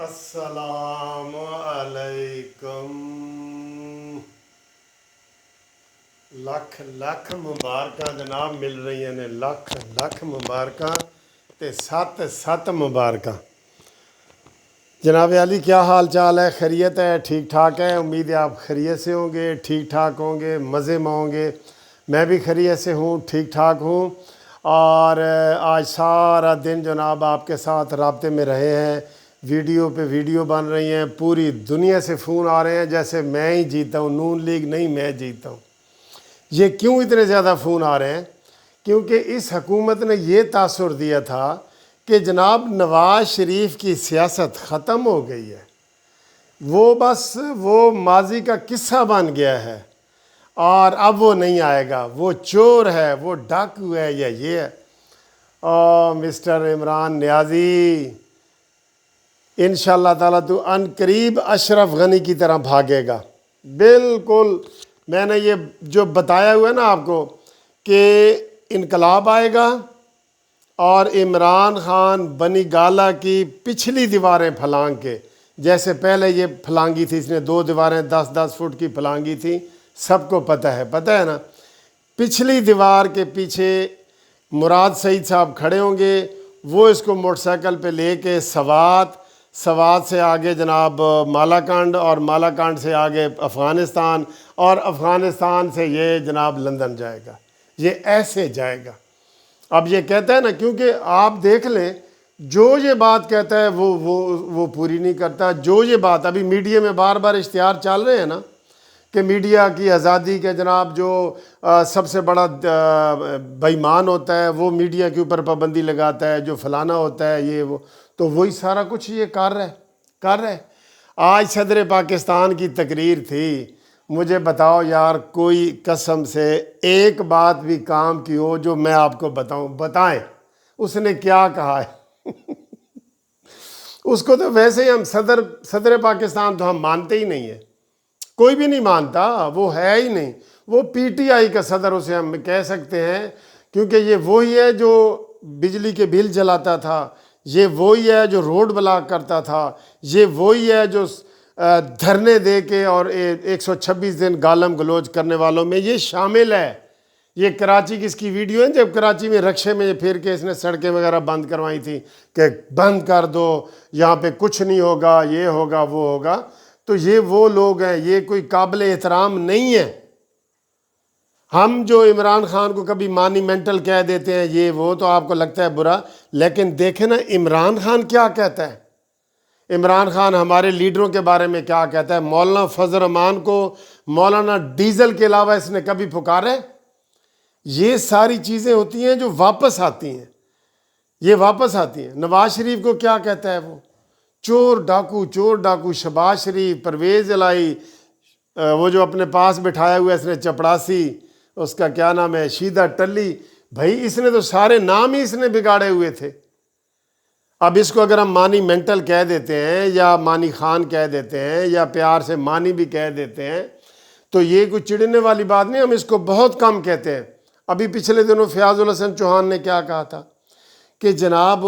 السلام علیکم۔ لکھ لکھ مبارکاں جناب مل رہی ہیں، لکھ لکھ مبارکاں تے سات سات مبارکاں۔ جناب علی کیا حال چال ہے؟ خیریت ہے؟ ٹھیک ٹھاک ہے؟ امید ہے آپ خیریت سے ہوں گے، ٹھیک ٹھاک ہوں گے، مزے میں ہوں گے۔ میں بھی خیریت سے ہوں، ٹھیک ٹھاک ہوں۔ اور آج سارا دن جناب آپ کے ساتھ رابطے میں رہے ہیں، ویڈیو پہ ویڈیو بن رہی ہیں، پوری دنیا سے فون آ رہے ہیں جیسے میں ہی جیتا ہوں، نون لیگ نہیں میں جیتا ہوں۔ یہ کیوں اتنے زیادہ فون آ رہے ہیں؟ کیونکہ اس حکومت نے یہ تاثر دیا تھا کہ جناب نواز شریف کی سیاست ختم ہو گئی ہے، وہ بس وہ ماضی کا قصہ بن گیا ہے اور اب وہ نہیں آئے گا، وہ چور ہے، وہ ڈاکو ہے، یا یہ ہے۔ مسٹر عمران نیازی، انشاءاللہ تعالیٰ تو ان قریب اشرف غنی کی طرح بھاگے گا۔ بالکل میں نے یہ جو بتایا ہوا ہے نا آپ کو کہ انقلاب آئے گا اور عمران خان بنی گالہ کی پچھلی دیواریں پھلانگ کے، جیسے پہلے یہ پھلانگی تھی، اس نے 2 دیواریں 10-10 فٹ کی پھلانگی تھی، سب کو پتہ ہے نا۔ پچھلی دیوار کے پیچھے مراد سعید صاحب کھڑے ہوں گے، وہ اس کو موٹر سائیکل پہ لے کے سوات سے آگے جناب مالاکنڈ، اور مالاکنڈ سے آگے افغانستان، اور افغانستان سے یہ جناب لندن جائے گا۔ یہ ایسے جائے گا۔ اب یہ کہتا ہے نا، کیونکہ آپ دیکھ لیں جو یہ بات کہتا ہے وہ پوری نہیں کرتا۔ جو یہ بات ابھی میڈیا میں بار بار اشتہار چل رہے ہیں نا کہ میڈیا کی آزادی کے جناب جو سب سے بڑا بے ایمان ہوتا ہے وہ میڈیا کے اوپر پابندی لگاتا ہے، جو فلانا ہوتا ہے یہ وہ، تو وہی سارا کچھ یہ کر رہا ہے۔ آج صدر پاکستان کی تقریر تھی، مجھے بتاؤ یار کوئی قسم سے ایک بات بھی کام کی ہو جو میں آپ کو بتائیں اس نے کیا کہا ہے؟ اس کو تو ویسے ہی ہم صدر پاکستان تو ہم مانتے ہی نہیں ہیں، کوئی بھی نہیں مانتا، وہ ہے ہی نہیں۔ وہ پی ٹی آئی کا صدر اسے ہم کہہ سکتے ہیں، کیونکہ یہ وہی ہے جو بجلی کے بل جلاتا تھا، یہ وہی ہے جو روڈ بلاک کرتا تھا، یہ وہی ہے جو دھرنے دے کے اور 126 دن گالم گلوچ کرنے والوں میں یہ شامل ہے۔ یہ کراچی کی اس کی ویڈیو ہے جب کراچی میں رکشے میں پھر کے اس نے سڑکیں وغیرہ بند کروائی تھی کہ بند کر دو، یہاں پہ کچھ نہیں ہوگا، یہ ہوگا وہ ہوگا۔ تو یہ وہ لوگ ہیں، یہ کوئی قابل احترام نہیں ہے۔ ہم جو عمران خان کو کبھی مانی مینٹل کہہ دیتے ہیں یہ وہ، تو آپ کو لگتا ہے برا، لیکن دیکھیں نا عمران خان کیا کہتا ہے۔ عمران خان ہمارے لیڈروں کے بارے میں کیا کہتا ہے؟ مولانا فضل الرحمان کو مولانا ڈیزل کے علاوہ اس نے کبھی پکارا ہے؟ یہ ساری چیزیں ہوتی ہیں جو واپس آتی ہیں، یہ واپس آتی ہیں۔ نواز شریف کو کیا کہتا ہے وہ؟ چور ڈاکو، شہباز شریف، پرویز الہی، وہ جو اپنے پاس بٹھایا ہوا ہے اس نے چپڑاسی، اس کا کیا نام ہے، شیدہ ٹلی، بھائی اس نے تو سارے نام ہی اس نے بگاڑے ہوئے تھے۔ اب اس کو اگر ہم مانی مینٹل کہہ دیتے ہیں یا مانی خان کہہ دیتے ہیں یا پیار سے مانی بھی کہہ دیتے ہیں تو یہ کوئی چڑھنے والی بات نہیں، ہم اس کو بہت کم کہتے ہیں۔ ابھی پچھلے دنوں فیاض الحسن چوہان نے کیا کہا تھا کہ جناب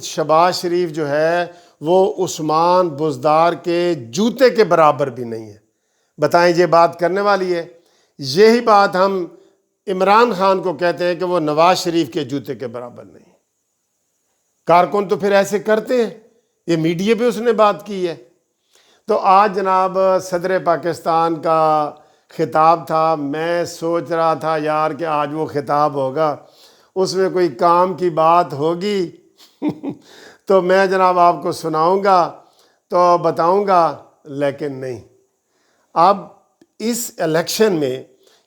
شہباز شریف جو ہے وہ عثمان بزدار کے جوتے کے برابر بھی نہیں ہے۔ بتائیں یہ بات کرنے والی ہے؟ یہی بات ہم عمران خان کو کہتے ہیں کہ وہ نواز شریف کے جوتے کے برابر نہیں۔ کارکن تو پھر ایسے کرتے ہیں، یہ میڈیا پہ اس نے بات کی ہے۔ تو آج جناب صدر پاکستان کا خطاب تھا، میں سوچ رہا تھا یار کہ آج وہ خطاب ہوگا، اس میں کوئی کام کی بات ہوگی تو میں جناب آپ کو سناؤں گا تو بتاؤں گا، لیکن نہیں۔ اب اس الیکشن میں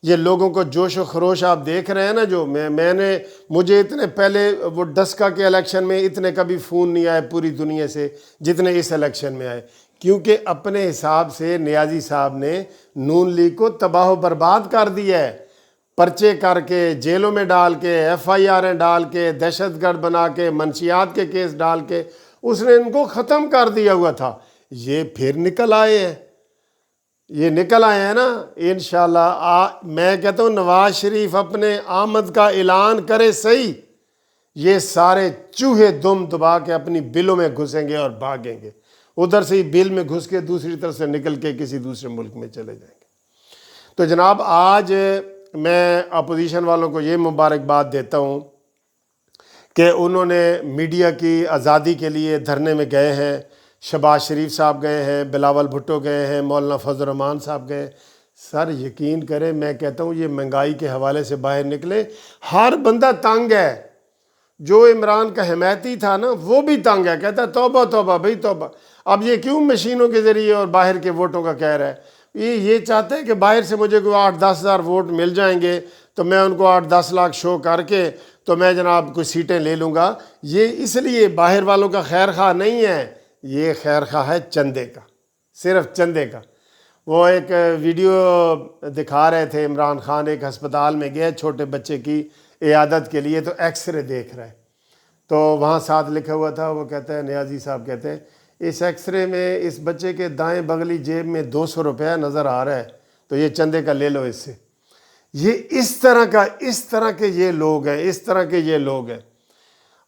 یہ لوگوں کو جوش و خروش آپ دیکھ رہے ہیں نا، جو مجھے اتنے پہلے وہ ڈسکا کے الیکشن میں اتنے کبھی فون نہیں آئے پوری دنیا سے جتنے اس الیکشن میں آئے، کیونکہ اپنے حساب سے نیازی صاحب نے نون لیگ کو تباہ و برباد کر دیا ہے، پرچے کر کے، جیلوں میں ڈال کے، ایف آئی آریں ڈال کے، دہشت گرد بنا کے، منشیات کے کیس ڈال کے اس نے ان کو ختم کر دیا ہوا تھا۔ یہ پھر نکل آئے ہیں نا انشاءاللہ۔ میں کہتا ہوں نواز شریف اپنے آمد کا اعلان کرے صحیح، یہ سارے چوہے دم دبا کے اپنی بلوں میں گھسیں گے اور بھاگیں گے۔ ادھر سے ہی بل میں گھس کے دوسری طرف سے نکل کے کسی دوسرے ملک میں چلے جائیں گے۔ تو جناب آج میں اپوزیشن والوں کو یہ مبارکباد دیتا ہوں کہ انہوں نے میڈیا کی آزادی کے لیے دھرنے میں گئے ہیں، شہباز شریف صاحب گئے ہیں، بلاول بھٹو گئے ہیں، مولانا فضل الرحمان صاحب گئے۔ سر یقین کریں، میں کہتا ہوں یہ مہنگائی کے حوالے سے باہر نکلے، ہر بندہ تنگ ہے۔ جو عمران کا حمایتی تھا نا وہ بھی تنگ ہے، کہتا ہے توبہ توبہ بھائی توبہ۔ اب یہ کیوں مشینوں کے ذریعے اور باہر کے ووٹوں کا کہہ رہا ہے؟ یہ چاہتے ہیں کہ باہر سے مجھے کوئی 8-10 ہزار ووٹ مل جائیں گے تو میں ان کو 8-10 لاکھ شو کر کے تو میں جناب کوئی سیٹیں لے لوں گا۔ یہ اس لیے باہر والوں کا خیر خواہ نہیں ہے، یہ خیر خواہ ہے چندے کا، صرف چندے کا۔ وہ ایک ویڈیو دکھا رہے تھے، عمران خان ایک ہسپتال میں گئے چھوٹے بچے کی عیادت کے لیے، تو ایکس رے دیکھ رہے، تو وہاں ساتھ لکھا ہوا تھا، وہ کہتے ہیں نیازی صاحب کہتے ہیں اس ایکس رے میں اس بچے کے دائیں بغلی جیب میں 200 روپیہ نظر آ رہا ہے، تو یہ چندے کا لے لو اس سے۔ یہ اس طرح کے یہ لوگ ہیں، اس طرح کے یہ لوگ ہیں۔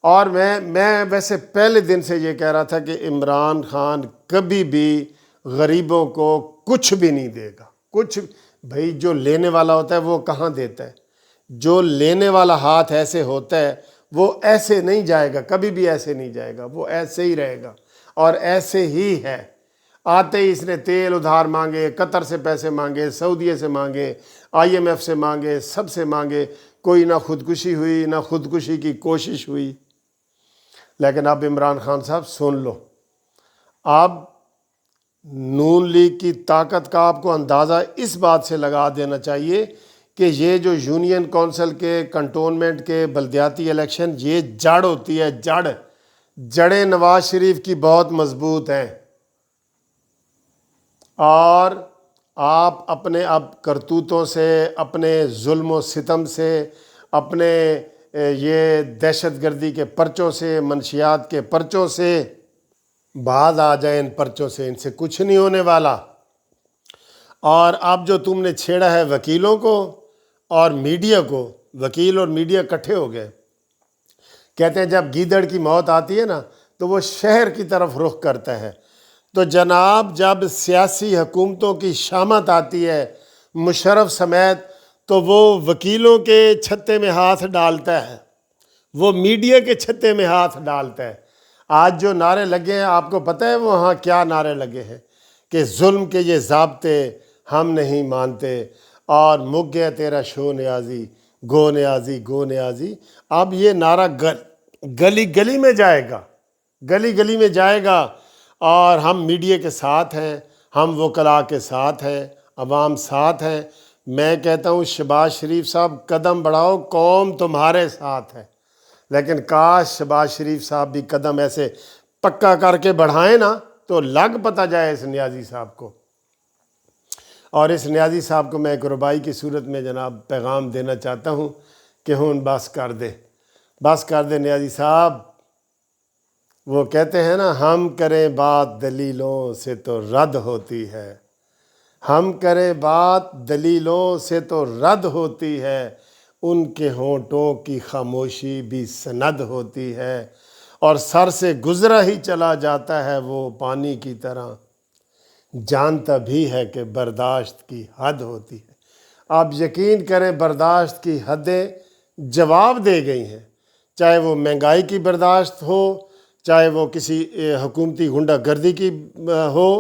اور میں ویسے پہلے دن سے یہ کہہ رہا تھا کہ عمران خان کبھی بھی غریبوں کو کچھ بھی نہیں دے گا، کچھ۔ بھائی جو لینے والا ہوتا ہے وہ کہاں دیتا ہے؟ جو لینے والا ہاتھ ایسے ہوتا ہے وہ ایسے نہیں جائے گا، کبھی بھی ایسے نہیں جائے گا، وہ ایسے ہی رہے گا، اور ایسے ہی ہے۔ آتے ہی اس نے تیل ادھار مانگے، قطر سے پیسے مانگے، سعودیہ سے مانگے، IMF سے مانگے، سب سے مانگے، کوئی نہ خودکشی ہوئی نہ خودکشی کی کوشش ہوئی۔ لیکن اب عمران خان صاحب سن لو، اب نون لیگ کی طاقت کا آپ کو اندازہ اس بات سے لگا دینا چاہیے کہ یہ جو یونین کونسل کے، کنٹونمنٹ کے، بلدیاتی الیکشن، یہ جڑ ہوتی ہے، جڑیں نواز شریف کی بہت مضبوط ہیں، اور آپ اپنے اب کرتوتوں سے، اپنے ظلم و ستم سے، اپنے یہ دہشت گردی کے پرچوں سے، منشیات کے پرچوں سے باز آ جائیں۔ ان پرچوں سے ان سے کچھ نہیں ہونے والا۔ اور اب جو تم نے چھیڑا ہے وکیلوں کو اور میڈیا کو، وکیل اور میڈیا اکٹھے ہو گئے، کہتے ہیں جب گیدڑ کی موت آتی ہے نا تو وہ شہر کی طرف رخ کرتا ہے۔ تو جناب جب سیاسی حکومتوں کی شامت آتی ہے مشرف سمیت، تو وہ وکیلوں کے چھتے میں ہاتھ ڈالتا ہے، وہ میڈیا کے چھتے میں ہاتھ ڈالتا ہے۔ آج جو نعرے لگے ہیں آپ کو پتہ ہے وہاں کیا نعرے لگے ہیں؟ کہ ظلم کے یہ ضابطے ہم نہیں مانتے، اور مک گیا تیرا شو نیازی، گو نیازی گو نیازی۔ اب یہ نعرہ گلی گلی میں جائے گا، گلی گلی میں جائے گا، اور ہم میڈیا کے ساتھ ہیں، ہم وکلاء کے ساتھ ہیں، عوام ساتھ ہیں۔ میں کہتا ہوں شہباز شریف صاحب قدم بڑھاؤ، قوم تمہارے ساتھ ہے، لیکن کاش شہباز شریف صاحب بھی قدم ایسے پکا کر کے بڑھائیں نا تو لگ پتہ جائے اس نیازی صاحب کو۔ اور اس نیازی صاحب کو میں ایک ربائی کی صورت میں جناب پیغام دینا چاہتا ہوں کہ ہون بس کر دے، بس کر دے نیازی صاحب۔ وہ کہتے ہیں نا، ہم کریں بات دلیلوں سے تو رد ہوتی ہے، ہم کریں بات دلیلوں سے تو رد ہوتی ہے، ان کے ہونٹوں کی خاموشی بھی سند ہوتی ہے، اور سر سے گزرا ہی چلا جاتا ہے وہ پانی کی طرح، جانتا بھی ہے کہ برداشت کی حد ہوتی ہے۔ آپ یقین کریں برداشت کی حدیں جواب دے گئی ہیں، چاہے وہ مہنگائی کی برداشت ہو، چاہے وہ کسی حکومتی غنڈہ گردی کی ہو،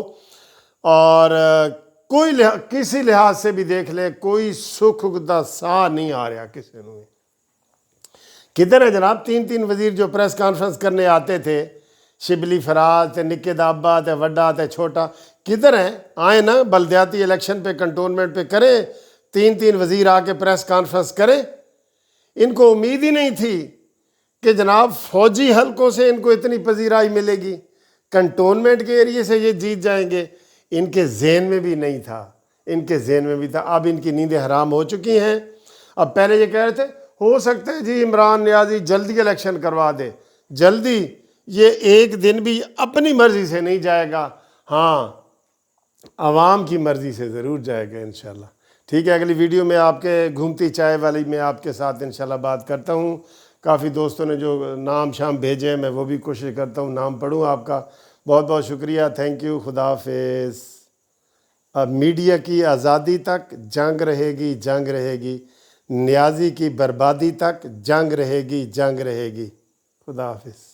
اور کسی لحاظ سے بھی دیکھ لیں، کوئی سکھ دا سا نہیں آ رہا کسی نے۔ کدھر ہے جناب 3 وزیر جو پریس کانفرنس کرنے آتے تھے؟ شبلی فراز تے نکے دابا تے وڈا تے چھوٹا، کدھر ہیں؟ آئیں نا بلدیاتی الیکشن پہ، کنٹونمنٹ پہ کریں، 3 وزیر آ کے پریس کانفرنس کریں۔ ان کو امید ہی نہیں تھی کہ جناب فوجی حلقوں سے ان کو اتنی پذیرائی ملے گی، کنٹونمنٹ کے ایریے سے یہ جیت جائیں گے۔ ان کے ذہن میں بھی نہیں تھا، ان کے ذہن میں بھی تھا۔ اب ان کی نیندیں حرام ہو چکی ہیں۔ اب پہلے یہ کہہ رہے تھے ہو سکتا ہے جی عمران نیازی جلدی الیکشن کروا دے، جلدی، یہ ایک دن بھی اپنی مرضی سے نہیں جائے گا، ہاں عوام کی مرضی سے ضرور جائے گا انشاءاللہ۔ ٹھیک ہے، اگلی ویڈیو میں آپ کے گھومتی چائے والی میں آپ کے ساتھ انشاءاللہ بات کرتا ہوں۔ کافی دوستوں نے جو نام شام بھیجے ہیں میں وہ بھی کوشش کرتا ہوں نام پڑھوں آپ کا۔ بہت بہت شکریہ، تھینک یو، خدا حافظ۔ اب میڈیا کی آزادی تک جنگ رہے گی، جنگ رہے گی، نیازی کی بربادی تک جنگ رہے گی، جنگ رہے گی۔ خدا حافظ۔